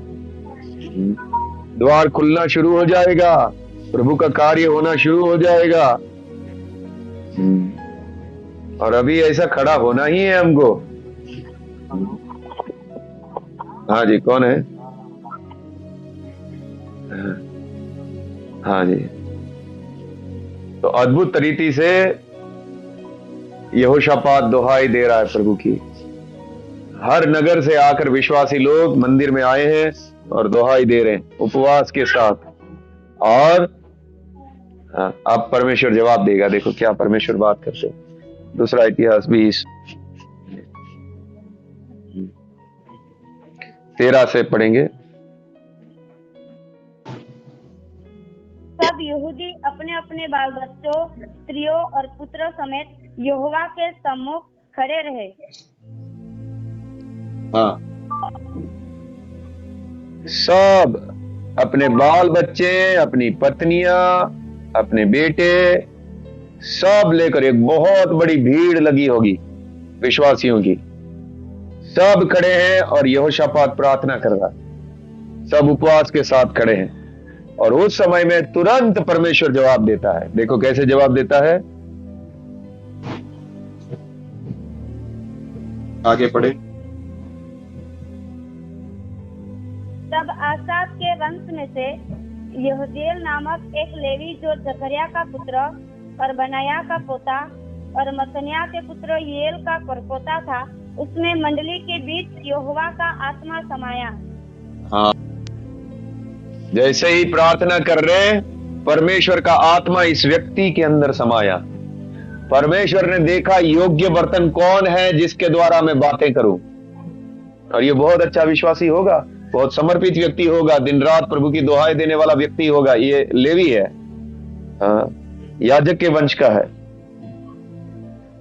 Speaker 1: द्वार खुलना शुरू हो जाएगा, प्रभु का कार्य होना शुरू हो जाएगा। और अभी ऐसा खड़ा होना ही है हमको। हाँ जी, कौन है? हाँ जी। तो अद्भुत तरीके से यहोशापात दुहाई दे रहा है प्रभु की। हर नगर से आकर विश्वासी लोग मंदिर में आए हैं और दुहाई दे रहे हैं उपवास के साथ। और अब परमेश्वर जवाब देगा। देखो क्या परमेश्वर बात करते हैं। दूसरा इतिहास 20:13 से पढ़ेंगे।
Speaker 2: सब यहूदी अपने अपने बाल बच्चों, स्त्रियों और पुत्रों समेत यहोवा के सम्मुख खड़े रहे।
Speaker 3: हाँ,
Speaker 1: सब अपने बाल बच्चे, अपनी पत्नियां, अपने बेटे, सब लेकर, एक बहुत बड़ी भीड़ लगी होगी विश्वासियों की, सब खड़े हैं और यहोशापात प्रार्थना कर रहा है। सब उपवास के साथ खड़े हैं और उस समय में तुरंत परमेश्वर जवाब देता है। देखो कैसे जवाब देता है,
Speaker 3: आगे पढ़े।
Speaker 2: तब आसाफ के वंश में से यहूदेल नामक एक लेवी, जो जकरिया का पुत्र और बनाया का पोता और मतनिया के पुत्र येल का परपोता था, उसमें मंडली के बीच यहोवा का आत्मा समाया।
Speaker 3: हाँ,
Speaker 1: जैसे ही प्रार्थना कर रहे हैं, परमेश्वर का आत्मा इस व्यक्ति के अंदर समाया। परमेश्वर ने देखा योग्य बर्तन कौन है जिसके द्वारा मैं बातें करूं, और ये बहुत अच्छा विश्वासी होगा, बहुत समर्पित व्यक्ति होगा, दिन रात प्रभु की दुहाई देने वाला व्यक्ति होगा। ये लेवी है, हाँ, याजक के वंश का है।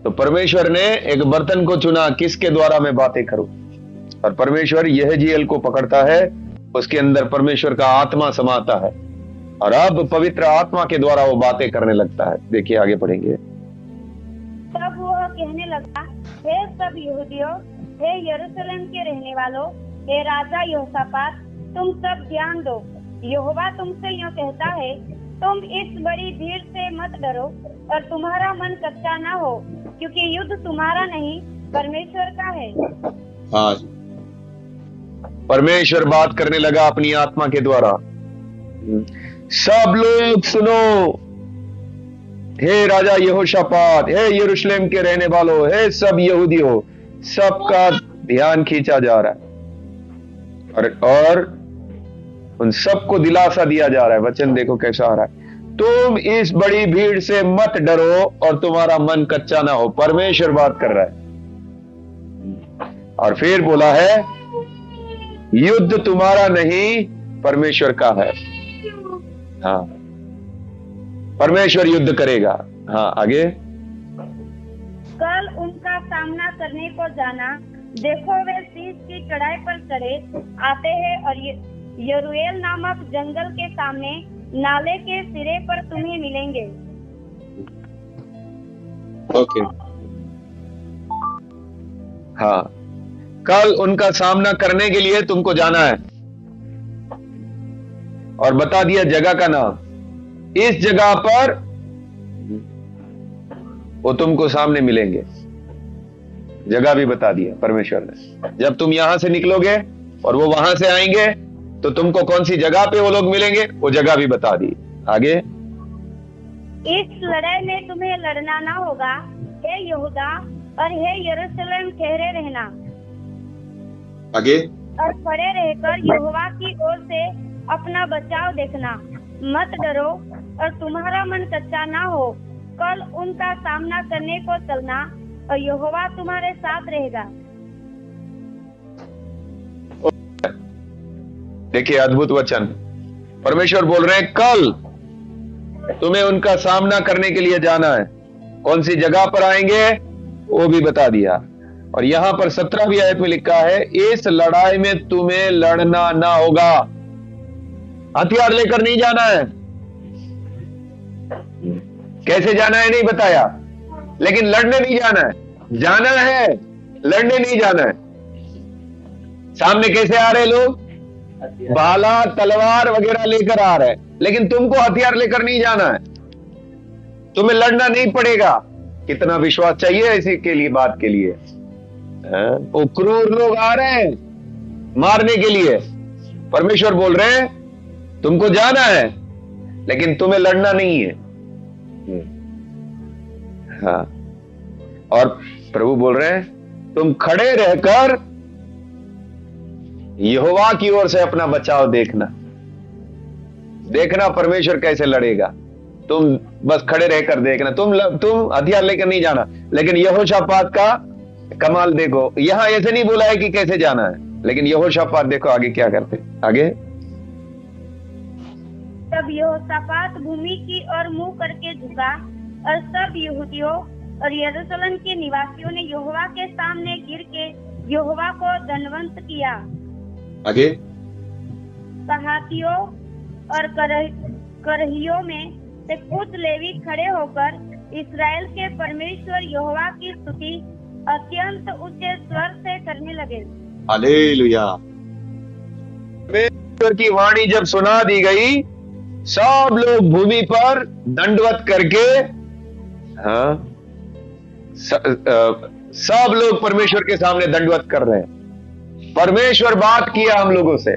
Speaker 1: तो परमेश्वर ने एक बर्तन को चुना, किसके द्वारा मैं बातें करूं, और परमेश्वर यहेजीएल को पकड़ता है, उसके अंदर परमेश्वर का आत्मा समाता है, और अब पवित्र आत्मा के द्वारा वो बातें करने लगता है। देखिए आगे पढ़ेंगे।
Speaker 2: तब वह कहने लगा, हे सब यहूदियों, हे यरूशलेम के रहने वालों, हे राजा यहोशापात, तुम सब ध्यान दो। यहोवा तुमसे यूं कहता है, तुम इस बड़ी भीड़ से मत डरो और तुम्हारा मन कच्चा ना हो, क्योंकि युद्ध तुम्हारा नहीं परमेश्वर का है।
Speaker 3: हाँ,
Speaker 1: परमेश्वर बात करने लगा अपनी आत्मा के द्वारा। सब लोग सुनो, हे राजा यहोशापात, हे यरूशलेम के रहने वालों, हे सब यहूदियों, सबका ध्यान खींचा जा रहा है, और उन सबको दिलासा दिया जा रहा है। वचन देखो कैसा आ रहा है, तुम इस बड़ी भीड़ से मत डरो और तुम्हारा मन कच्चा ना हो। परमेश्वर बात कर रहा है, और फिर बोला है, युद्ध तुम्हारा नहीं परमेश्वर का है। हाँ, परमेश्वर युद्ध करेगा। हाँ, आगे।
Speaker 2: कल उनका सामना करने को जाना, देखो वे शीश की चढ़ाई पर चढ़े आते हैं और यरूएल नामक जंगल के सामने नाले के सिरे पर तुम्हें मिलेंगे।
Speaker 3: ओके,
Speaker 1: हाँ, कल उनका सामना करने के लिए तुमको जाना है, और बता दिया जगह का नाम। इस जगह पर वो तुमको सामने मिलेंगे, जगह भी बता दिया परमेश्वर ने। जब तुम यहां से निकलोगे और वो वहां से आएंगे तो तुमको कौन सी जगह पे वो लोग मिलेंगे, वो जगह भी बता दी। आगे।
Speaker 2: इस लड़ाई में तुम्हें लड़ना ना होगा, हे यहूदा और हे यरूशलेम, ठहरे रहना
Speaker 3: आगे।
Speaker 2: और खड़े रहकर यहोवा की ओर से अपना बचाव देखना, मत डरो और तुम्हारा मन कच्चा ना हो। कल उनका सामना करने को चलना और यहोवा तुम्हारे साथ रहेगा।
Speaker 1: देखिए अद्भुत वचन, परमेश्वर बोल रहे हैं कल तुम्हें उनका सामना करने के लिए जाना है। कौन सी जगह पर आएंगे वो भी बता दिया, और यहां पर 17वीं आयत में लिखा है, इस लड़ाई में तुम्हें लड़ना ना होगा। हथियार लेकर नहीं जाना है। कैसे जाना है नहीं बताया, लेकिन लड़ने नहीं जाना है। जाना है, लड़ने नहीं जाना है। सामने कैसे आ रहे लोग, भाला तलवार वगैरह लेकर आ रहे हैं, लेकिन तुमको हथियार लेकर नहीं जाना है। तुम्हें लड़ना नहीं पड़ेगा। कितना विश्वास चाहिए इसी के लिए, बात के लिए। वो क्रूर लोग आ रहे हैं मारने के लिए, परमेश्वर बोल रहे हैं तुमको जाना है लेकिन तुम्हें लड़ना नहीं है। हाँ, और प्रभु बोल रहे हैं तुम खड़े रहकर यहोवा की ओर से अपना बचाव देखना। देखना परमेश्वर कैसे लड़ेगा, तुम बस खड़े रहकर देखना। तुम हथियार लेकर नहीं जाना, लेकिन यहोशापात का कमाल देखो। यहां ऐसे नहीं बोला है कि कैसे जाना है, लेकिन यहोशापात देखो आगे क्या करते। आगे।
Speaker 2: तब यहोशापात भूमि की ओर मुंह करके झुका, और सब यहूदियों और यरूशलेम के निवासियों ने यहोवा के सामने गिर के यहोवा को दंडवत किया।
Speaker 3: आगे।
Speaker 2: कहातियों और करहियों में से कुछ लेवी खड़े होकर इस्राएल के परमेश्वर यहोवा की स्तुति अत्यंत ऊंचे स्वर से करने लगे।
Speaker 3: हालेलुया।
Speaker 1: परमेश्वर की वाणी जब सुना दी गई, सब लोग भूमि पर दंडवत करके, हाँ, सब लोग परमेश्वर के सामने दंडवत कर रहे हैं। परमेश्वर बात किया हम लोगों से,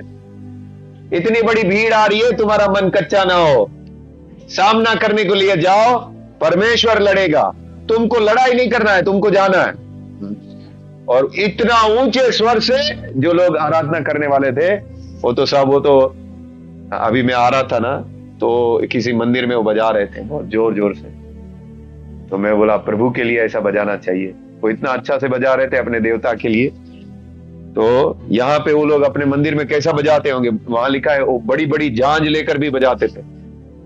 Speaker 1: इतनी बड़ी भीड़ आ रही है, तुम्हारा मन कच्चा ना हो, सामना करने को लिए जाओ, परमेश्वर लड़ेगा। तुमको लड़ाई नहीं करना है, तुमको जाना है। और इतना ऊंचे स्वर से जो लोग आराधना करने वाले थे, वो तो अभी मैं आ रहा था ना, तो किसी मंदिर में वो बजा रहे थे बहुत जोर जोर से। तो मैं बोला प्रभु के लिए ऐसा बजाना चाहिए। वो इतना अच्छा से बजा रहे थे अपने देवता के लिए। तो यहाँ पे वो लोग अपने मंदिर में कैसा बजाते होंगे, वहां लिखा है वो बड़ी बड़ी झांझ लेकर भी बजाते थे।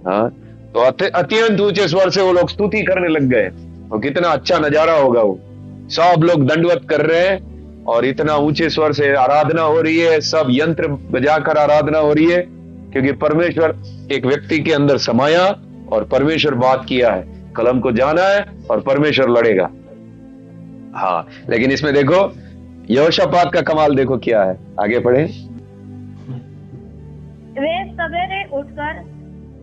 Speaker 1: हाँ, तो अत्यंत ऊंचे स्वर से वो लोग स्तुति करने लग गए। और कितना अच्छा नजारा होगा वो, सब लोग दंडवत कर रहे हैं और इतना ऊंचे स्वर से आराधना हो रही है, सब यंत्र बजाकर आराधना हो रही है, क्योंकि परमेश्वर एक व्यक्ति के अंदर समाया और परमेश्वर बात किया है, कलम को जाना है और परमेश्वर लड़ेगा। हाँ, लेकिन इसमें देखो यहोशापात का कमाल देखो क्या है, आगे पढ़े।
Speaker 2: वे सवेरे उठकर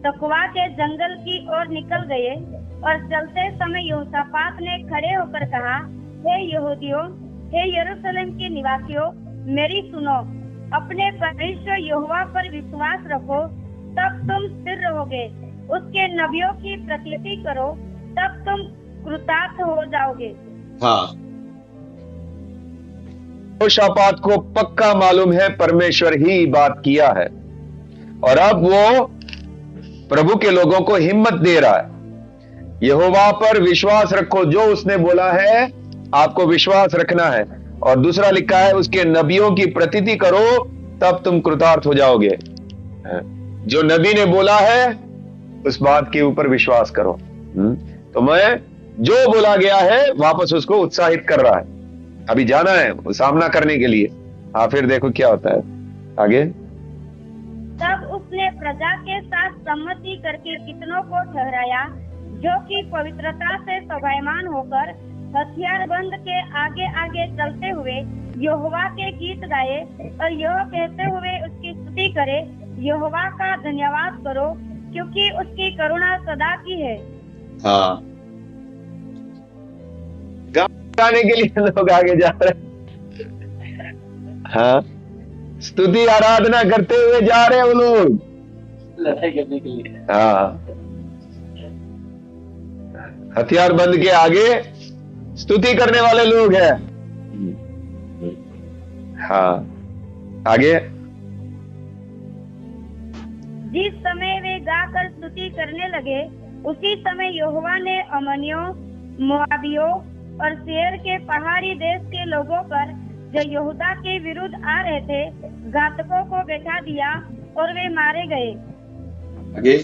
Speaker 2: तकवा के जंगल की ओर निकल गए और चलते समय यहोशापात ने खड़े होकर कहा, हे यहूदियों, हे यरूशलेम के निवासियों, मेरी सुनो। अपने परमेश्वर यहोवा पर विश्वास रखो, तब तुम स्थिर रहोगे। उसके नबियों की प्रतीति करो, तब तुम कृतार्थ हो जाओगे।
Speaker 3: हाँ,
Speaker 1: यहोशापात को पक्का मालूम है परमेश्वर ही बात किया है, और अब वो प्रभु के लोगों को हिम्मत दे रहा है। यहोवा पर विश्वास रखो, जो उसने बोला है आपको विश्वास रखना है। और दूसरा लिखा है उसके नबियों की प्रतीति करो, तब तुम कृतार्थ हो जाओगे। जो नबी ने बोला है उस बात के ऊपर विश्वास करो। तो मैं जो बोला गया है वापस उसको उत्साहित कर रहा है, अभी जाना है वो सामना करने के लिए। हाँ, फिर देखो क्या होता है आगे।
Speaker 2: तब उसने प्रजा के साथ सम्मति करके कितनों को ठहराया, जो कि पवित्रता से शोभायमान होकर हथियारबंद के आगे आगे चलते हुए यहोवा के गीत गाए और यह कहते हुए उसकी स्तुति करे, यहोवा का धन्यवाद करो, क्योंकि उसकी करुणा सदा की है।
Speaker 3: हाँ,
Speaker 1: गाने के लिए लोग आगे जा रहे हैं। हाँ, स्तुति आराधना करते हुए जा रहे हैं वो लोग
Speaker 4: लड़ाई करने के लिए।
Speaker 1: हाँ, हथियार बंद के आगे स्तुति करने वाले लोग हैं। हाँ, आगे।
Speaker 2: जिस समय वे गाकर स्तुति करने लगे, उसी समय यहोवा ने अम्मोनियों, मोआबियों और सेयर के पहाड़ी देश के लोगों पर, जो यहूदा के विरुद्ध आ रहे थे, घातकों को बैठा दिया और वे मारे गए।
Speaker 3: आगे।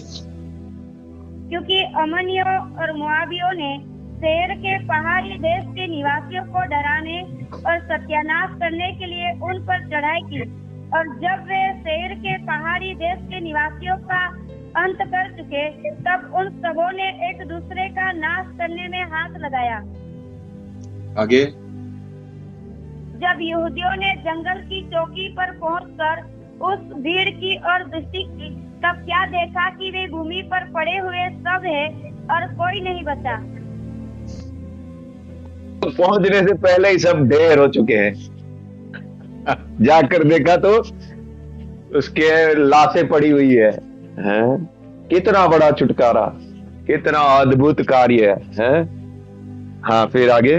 Speaker 2: क्योंकि अम्मोनियों और मोआबियों ने सेयर के पहाड़ी देश के निवासियों को डराने और सत्यानाश करने के लिए उन पर चढ़ाई की, और जब वे सेयर के पहाड़ी देश के निवासियों का अंत कर चुके, तब उन सबों ने एक दूसरे का नाश करने में हाथ लगाया।
Speaker 3: आगे।
Speaker 2: जब यहूदियों ने जंगल की चौकी पर पहुंचकर उस भीड़ की ओर दृष्टि की, तब क्या देखा कि वे भूमि पर पड़े हुए सब है और कोई नहीं बचा।
Speaker 1: पहुंचने से पहले ही सब ढेर हो चुके हैं। जाकर देखा तो उसके लाशें पड़ी हुई है। हैं? कितना बड़ा छुटकारा, कितना अद्भुत कार्य है। हाँ, फिर आगे।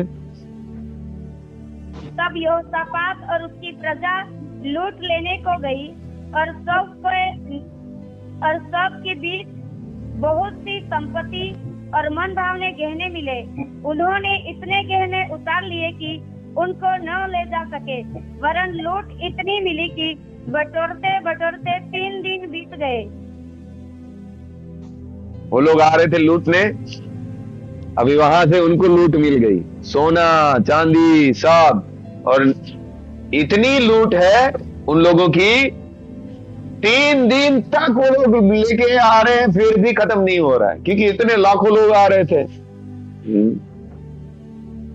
Speaker 2: तब यहोशापात और उसकी प्रजा लूट लेने को गई, और सब के बीच बहुत सी संपत्ति और मन भावने गहने मिले। उन्होंने इतने गहने उतार लिए कि उनको न ले जा सके, वरन लूट इतनी मिली कि बटोरते बटोरते 3 दिन बीत गए।
Speaker 1: वो लोग आ रहे थे लूटने, अभी वहां से उनको लूट मिल गई, सोना चांदी सब, और इतनी लूट है उन लोगों की 3 दिन तक वो लोग लेके आ रहे हैं, फिर भी खत्म नहीं हो रहा है, क्योंकि इतने लाखों लोग आ रहे थे।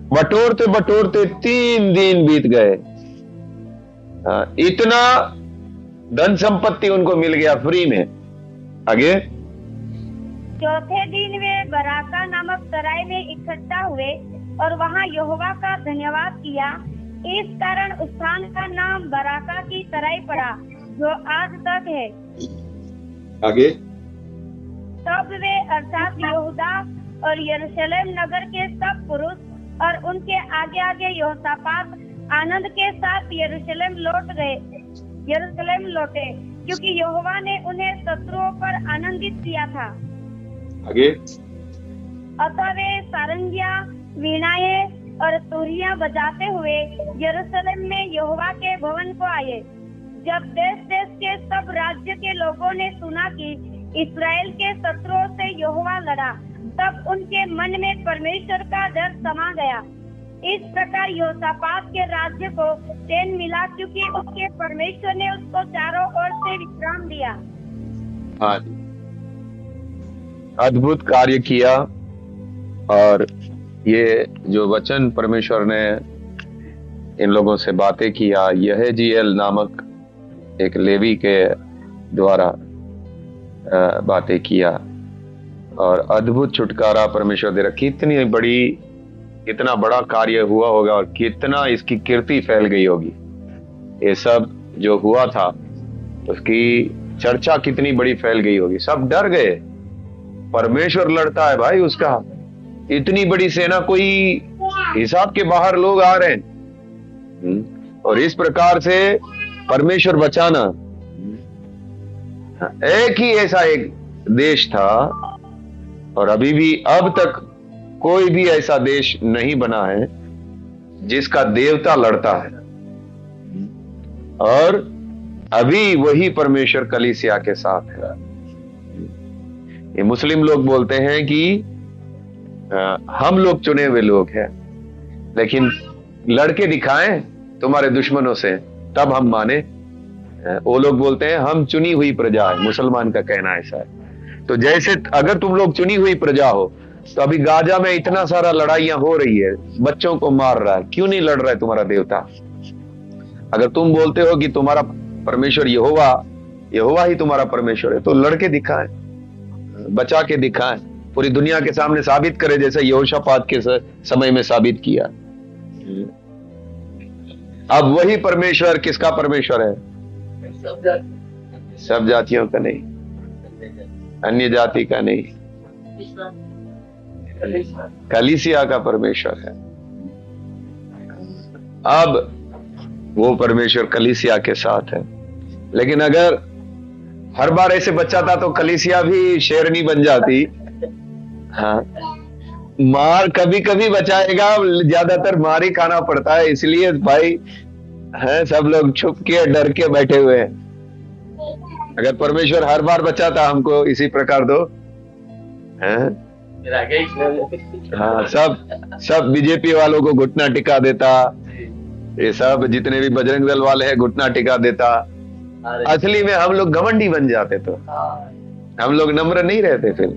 Speaker 1: बटोरते बटोरते 3 दिन बीत गए। इतना धन संपत्ति उनको मिल गया फ्री में। आगे।
Speaker 2: चौथे दिन वे बराका नामक सराय में इकट्ठा हुए और वहां यहोवा का धन्यवाद किया। इस कारण उस स्थान का नाम बराका की सराय पड़ा, जो आज तक है।
Speaker 3: आगे।
Speaker 2: तब वे अर्थात यहूदा और यरूशलेम नगर के सब पुरुष और उनके आगे आगे यहोशापात आनंद के साथ यरूशलेम लौटे, क्योंकि यहोवा ने उन्हें शत्रुओं पर आनंदित किया था।
Speaker 3: आगे।
Speaker 2: अतः वे सारंगियां, वीणाएं और तुरियां बजाते हुए यरूशलेम में यहोवा के भवन को आए। जब देश देश के सब राज्य के लोगों ने सुना कि इस्राएल के शत्रुओं से यहोवा लड़ा, तब उनके मन में परमेश्वर का डर समा गया। इस प्रकार यहोशापात के राज्य को चैन मिला, क्योंकि उसके परमेश्वर ने उसको चारों ओर से विश्राम दिया।
Speaker 3: हाँ जी।
Speaker 1: अद्भुत कार्य किया। और ये जो वचन परमेश्वर ने इन लोगों से बातें किया, यहेजीएल नामक एक लेवी के द्वारा बातें किया, और अद्भुत छुटकारा परमेश्वर दे रहा। कितना बड़ा कार्य हुआ होगा और कितना इसकी कीर्ति फैल गई होगी। ये सब जो हुआ था उसकी चर्चा कितनी बड़ी फैल गई होगी। सब डर गए, परमेश्वर लड़ता है भाई उसका, इतनी बड़ी सेना, कोई हिसाब के बाहर लोग आ रहे हैं, और इस प्रकार से परमेश्वर बचाना। एक ही ऐसा एक देश था, और अभी भी अब तक कोई भी ऐसा देश नहीं बना है जिसका देवता लड़ता है, और अभी वही परमेश्वर कलीसिया के साथ है। ये मुस्लिम लोग बोलते हैं कि हम लोग चुने हुए लोग हैं, लेकिन लड़के दिखाएं तुम्हारे दुश्मनों से तब हम माने। वो लोग बोलते हैं हम चुनी हुई प्रजा है, मुसलमान का कहना ऐसा है। तो जैसे अगर तुम लोग चुनी हुई प्रजा हो, तो अभी गाजा में इतना सारा लड़ाइयां हो रही है, बच्चों को मार रहा है, क्यों नहीं लड़ रहा है तुम्हारा देवता? अगर तुम बोलते हो कि तुम्हारा परमेश्वर यहोवा ही तुम्हारा परमेश्वर है, तो लड़के दिखाएं, बचा के दिखाएं, पूरी दुनिया के सामने साबित करे, जैसे यहोशापात के समय में साबित किया। अब वही परमेश्वर किसका परमेश्वर है? सब जातियों का नहीं, अन्य जाति का नहीं, कलीसिया का परमेश्वर है। अब वो परमेश्वर कलीसिया के साथ है। लेकिन अगर हर बार ऐसे बचाता तो कलीसिया भी शेरनी बन जाती। हाँ, मार कभी कभी बचाएगा, ज्यादातर मार ही खाना पड़ता है, इसलिए भाई है सब लोग छुप के डर के बैठे हुए हैं। अगर परमेश्वर हर बार बचाता हमको इसी प्रकार दो, हैं? हाँ, सब बीजेपी वालों को घुटना टिका देता, ये सब जितने भी बजरंग दल वाले हैं घुटना टिका देता। असली में हम लोग घमंडी बन जाते, तो हम लोग नम्र नहीं रहते फिर।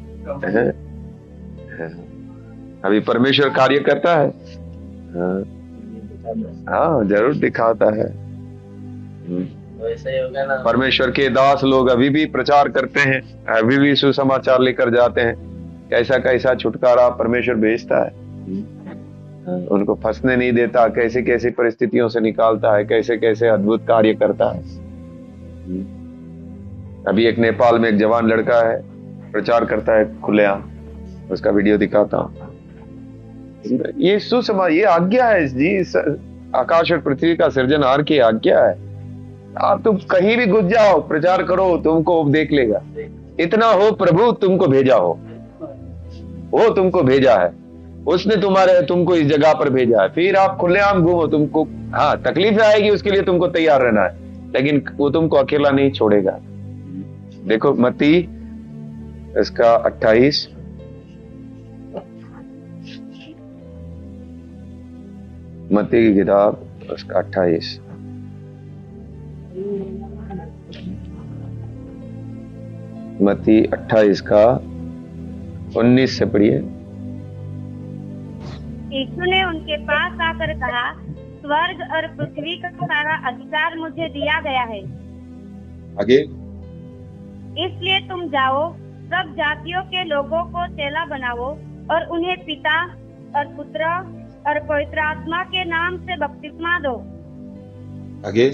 Speaker 1: अभी परमेश्वर कार्य करता है। हाँ, जरूर दिखाता है। परमेश्वर के दास लोग अभी भी प्रचार करते हैं, अभी भी सुसमाचार लेकर जाते हैं। कैसा कैसा छुटकारा परमेश्वर भेजता है, उनको फंसने नहीं देता, कैसे कैसे परिस्थितियों से निकालता है, कैसे कैसे अद्भुत कार्य करता है। अभी एक नेपाल में एक जवान लड़का है, प्रचार करता है खुलेआम, उसका वीडियो दिखाता हूं। ये ये आज्ञा है जी, आकाश और पृथ्वी का सृजनहार की आज्ञा है। आप तुम कहीं भी घुस जाओ, प्रचार करो, तुमको देख लेगा। इतना हो प्रभु तुमको भेजा हो, वो तुमको भेजा है, उसने तुमको इस जगह पर भेजा है। फिर आप खुलेआम घूमो, तुमको हाँ तकलीफ आएगी, उसके लिए तुमको तैयार रहना है, लेकिन वो तुमको अकेला नहीं छोड़ेगा। देखो मत्ती इसका 28, मत्ती की किताब उसका 28, मत्ती 28 का 19 से पढ़िए।
Speaker 2: यीशु ने उनके पास आकर कहा, स्वर्ग और पृथ्वी का सारा अधिकार मुझे दिया गया है।
Speaker 3: आगे।
Speaker 2: इसलिए तुम जाओ, सब जातियों के लोगों को चेला बनाओ और उन्हें पिता और पुत्र और पवित्र आत्मा के नाम से बपतिस्मा दो।
Speaker 3: आगे।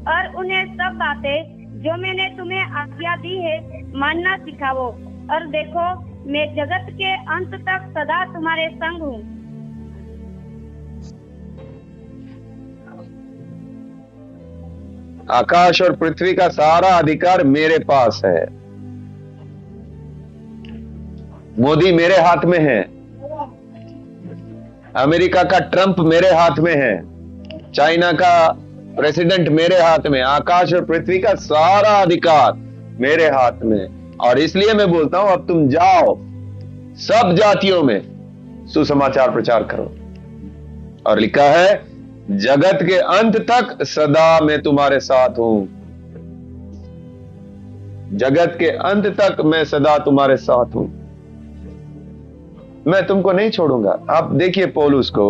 Speaker 2: और उन्हें सब बातें जो मैंने तुम्हें आज्ञा दी है मानना सिखाओ, और देखो मैं जगत के अंत तक सदा तुम्हारे संग हूँ।
Speaker 1: आकाश और पृथ्वी का सारा अधिकार मेरे पास है। मोदी मेरे हाथ में है, अमेरिका का ट्रंप मेरे हाथ में है, चाइना का प्रेसिडेंट मेरे हाथ में। आकाश और पृथ्वी का सारा अधिकार मेरे हाथ में। और इसलिए मैं बोलता हूं, अब तुम जाओ, सब जातियों में सुसमाचार प्रचार करो। और लिखा है, जगत के अंत तक सदा मैं तुम्हारे साथ हूं। जगत के अंत तक मैं सदा तुम्हारे साथ हूं, मैं तुमको नहीं छोड़ूंगा। आप देखिए पौलुस को,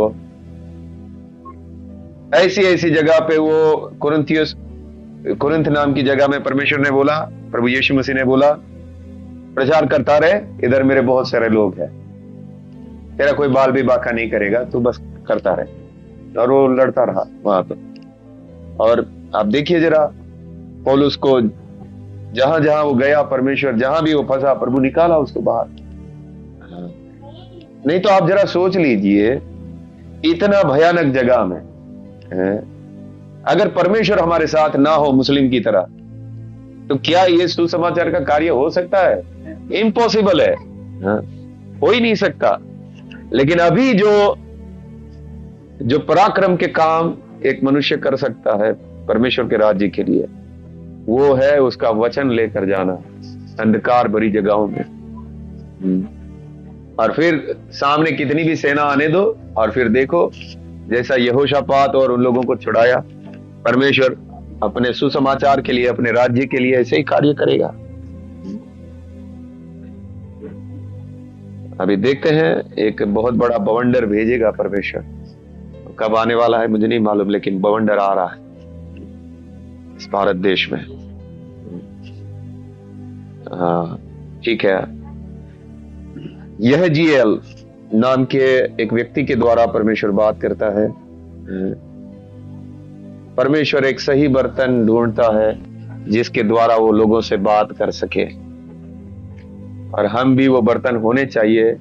Speaker 1: ऐसी ऐसी जगह पे वो कुरिन्थ नाम की जगह में परमेश्वर ने बोला, प्रभु यीशु मसीह ने बोला, प्रचार करता रहे, इधर मेरे बहुत सारे लोग हैं, तेरा कोई बाल भी बाका नहीं करेगा, तू बस करता रहे। और वो लड़ता रहा वहां पे। और आप देखिए जरा पौलुस को, जहां जहां वो गया, परमेश्वर जहां भी वो फंसा, प्रभु निकाला उसको बाहर। नहीं तो आप जरा सोच लीजिए, इतना भयानक जगह में अगर परमेश्वर हमारे साथ ना हो मुस्लिम की तरह, तो क्या ये सुसमाचार का कार्य हो सकता है? इम्पॉसिबल है, हो ही नहीं सकता। लेकिन अभी जो पराक्रम के काम एक मनुष्य कर सकता है परमेश्वर के राज्य के लिए, वो है उसका वचन लेकर जाना अंधकार भरी जगहों में। और फिर सामने कितनी भी सेना आने दो, और फिर देखो जैसा यहोशापात और उन लोगों को छुड़ाया, परमेश्वर अपने सुसमाचार के लिए, अपने राज्य के लिए ऐसे ही कार्य करेगा। अभी देखते हैं, एक बहुत बड़ा बवंडर भेजेगा परमेश्वर। कब आने वाला है मुझे नहीं मालूम, लेकिन बवंडर आ रहा है इस भारत देश में। हाँ ठीक है। यह जीएल नाम के एक व्यक्ति के द्वारा परमेश्वर बात करता है। परमेश्वर एक सही बर्तन ढूंढता है जिसके द्वारा वो लोगों से बात कर सके, और हम भी वो बर्तन होने चाहिए